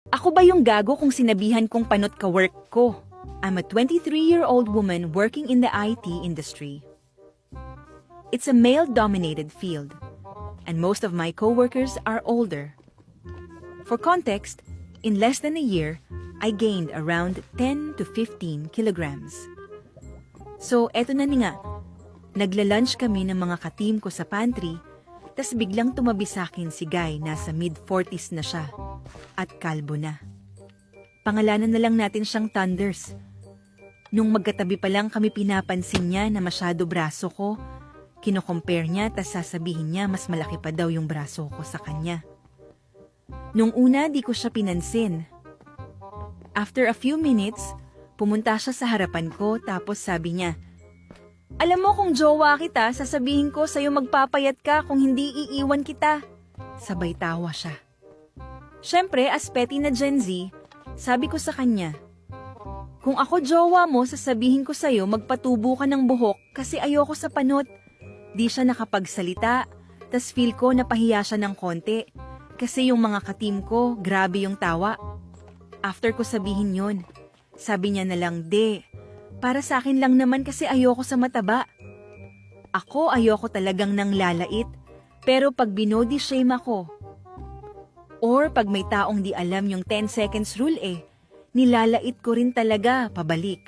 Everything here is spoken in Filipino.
Ako ba yung gago kung sinabihan kong panot ka work ko? I'm a 23-year-old woman working in the IT industry. It's a male-dominated field, and most of my coworkers are older. For context, in less than a year, I gained around 10 to 15 kilograms. So, eto na nga. Nagla-lunch kami ng mga ka-team ko sa pantry, tas biglang tumabi sa akin si Guy, nasa mid-40s na siya, at kalbo na. Pangalanan na lang natin siyang Thunders. Nung magkatabi pa lang kami, pinapansin niya na masyado braso ko. Kino-compare niya, tas sasabihin niya mas malaki pa daw yung braso ko sa kanya. Nung una, di ko siya pinansin. After a few minutes, pumunta siya sa harapan ko, tapos sabi niya, "Alam mo kung jowa kita, sasabihin ko sa'yo magpapayat ka kung hindi iiwan kita." Sabay tawa siya. Siyempre, as petty na Gen Z, sabi ko sa kanya, "Kung ako jowa mo, sasabihin ko sa'yo magpatubo ka ng buhok kasi ayoko sa panot." Di siya nakapagsalita, tas feel ko napahiya siya ng konti kasi yung mga ka-team ko, grabe yung tawa. After ko sabihin yun, sabi niya na lang, "De, para sa akin lang naman kasi ayoko sa mataba." Ako ayoko talagang nang lalait, pero pag binody shame ako, or pag may taong di alam yung 10 seconds rule nilalait ko rin talaga pabalik.